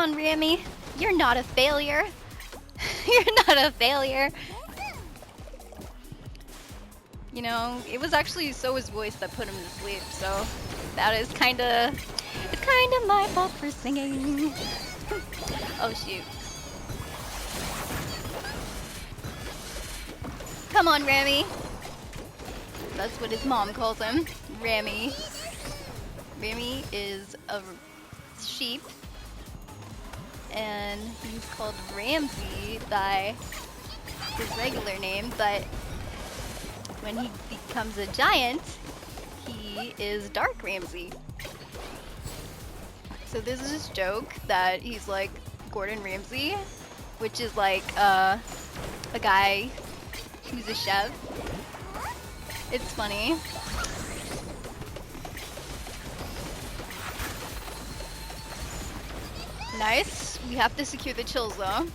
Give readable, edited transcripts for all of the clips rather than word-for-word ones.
on, Rammy. You're not a failure. You're not a failure. You know, it was actually Soa's voice that put him to sleep, so that is kinda my fault for singing. Oh shoot. Come on, Rammy. That's what his mom calls him, Rammy. Rammy is a sheep, and he's called Ramzey by his regular name, but when he becomes a giant, he is Dark Ramzey. So there's this joke that he's like Gordon Ramsay, which is like a guy who's a chef. It's funny. Nice. We have to secure the chills though.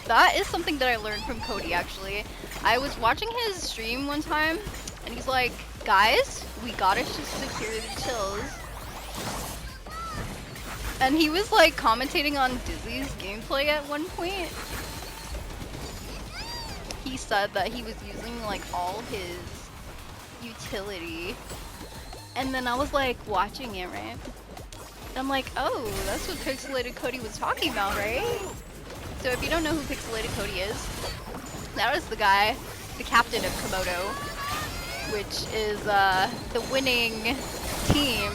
That is something that I learned from Cody actually. I was watching his stream one time and he's like, guys, we gotta just secure the chills. And he was like commentating on Dizzy's gameplay at one point. He said that he was using like all his utility. And then I was like watching it, right? I'm like, oh, that's what Pixelated Cody was talking about, right? So if you don't know who Pixelated Cody is, that is the guy, the captain of Komodo, which is the winning team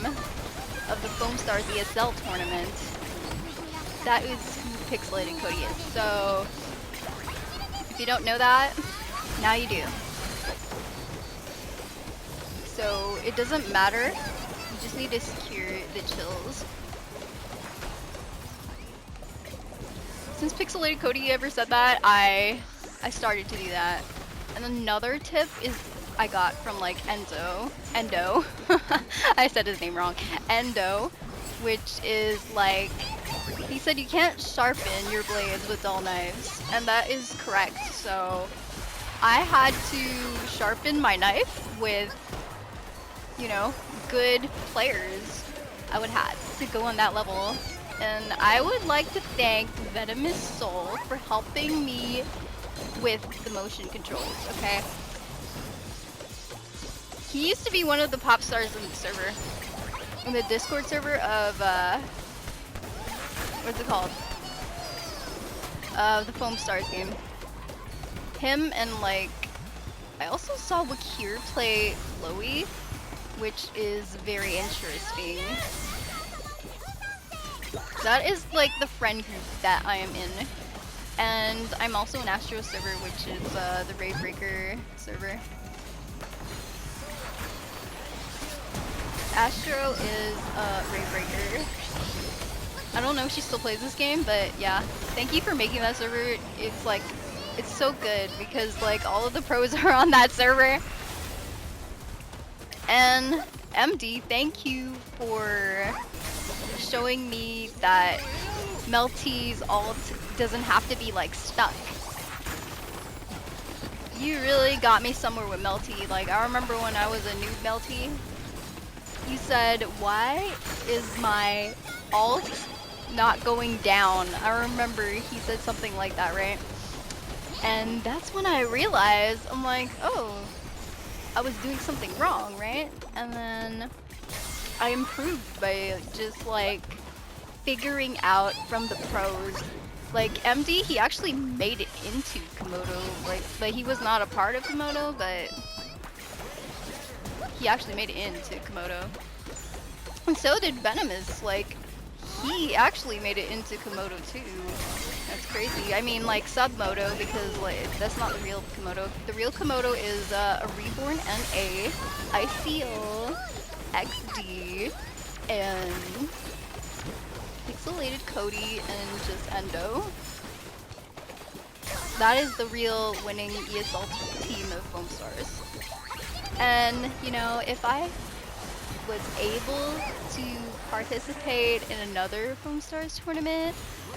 of the FOAMSTARS ESL tournament. That is who Pixelated Cody is. So if you don't know that, now you do. So it doesn't matter. You just need to secure the chills. Since Pixelated Cody ever said that, I started to do that. And another tip is I got from like Endo. I said his name wrong. Endo, which is like, he said you can't sharpen your blades with dull knives, and that is correct. So I had to sharpen my knife with, you know, good players. I would have to go on that level. And I would like to thank Venomous Soul for helping me with the motion controls, okay? He used to be one of the pop stars in the server. In the Discord server of, what's it called? The FOAMSTARS game. Him and like, I also saw Wakir play Chloe, which is very interesting. That is like the friend group that I am in. And I'm also in Astro server, which is the Raid Breaker server. Astro is Raid Breaker. I don't know if she still plays this game, but yeah. Thank you for making that server. It's like, it's so good because like all of the pros are on that server. And MD, thank you for showing me that Melty's ult doesn't have to be like stuck. You really got me somewhere with Melty. Like I remember when I was a noob Melty, you said, why is my ult not going down? I remember he said something like that, right? And that's when I realized, I'm like, oh, I was doing something wrong, right? And then I improved by just like figuring out from the pros. Like MD, he actually made it into Komodo, like, but he was not a part of Komodo, but he actually made it into Komodo. And so did Venomous, like, he actually made it into Komodo too. That's crazy. I mean, like, Submodo, because, like, that's not the real Komodo. The real Komodo is a Reborn NA, ICO, XD, and Pixelated Cody, and just Endo. That is the real winning ESL team of FOAMSTARS. And, you know, if I was able to participate in another FOAMSTARS tournament,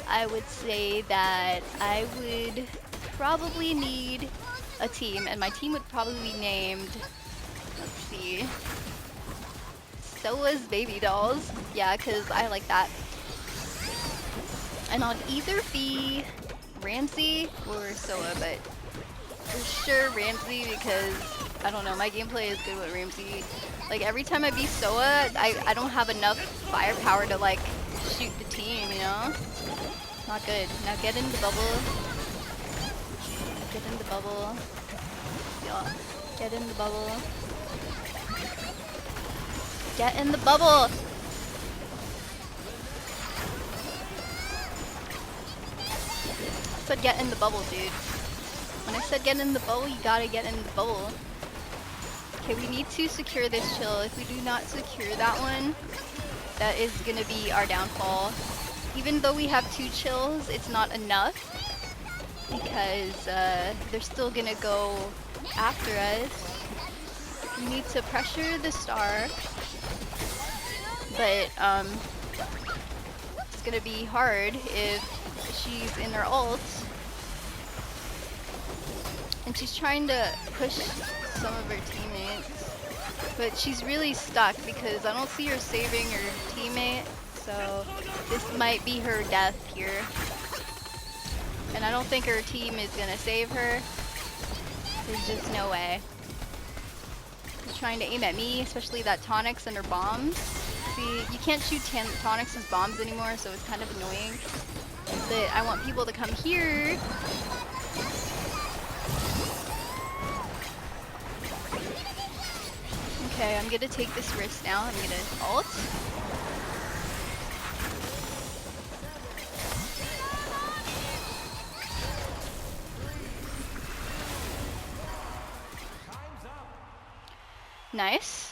I would say that I would probably need a team, and my team would probably be named, let's see, Soa's baby dolls. Yeah, because I like that. And I'll either be Ramzey or Soa, but for sure Ramzey because, I don't know, my gameplay is good with Ramzey. Like, every time I beat Soa, I don't have enough firepower to, like, shoot the team, you know? Not good. Now get in the bubble. Get in the bubble. Yeah. Get in the bubble. Get in the bubble! I said get in the bubble, dude. When I said get in the bubble, you gotta get in the bubble. Okay, we need to secure this chill. If we do not secure that one, that is gonna be our downfall. Even though we have 2 chills, it's not enough because they're still gonna go after us. We need to pressure the star, but it's gonna be hard if she's in her ult and she's trying to push some of her teammates, but she's really stuck because I don't see her saving her teammate, so this might be her death here. And I don't think her team is gonna save her. There's just no way. She's trying to aim at me, especially that Tonics and her bombs. See, you can't shoot Tonics' bombs anymore, so it's kind of annoying. But I want people to come here. Okay, I'm gonna take this risk now. I'm gonna ult. Nice.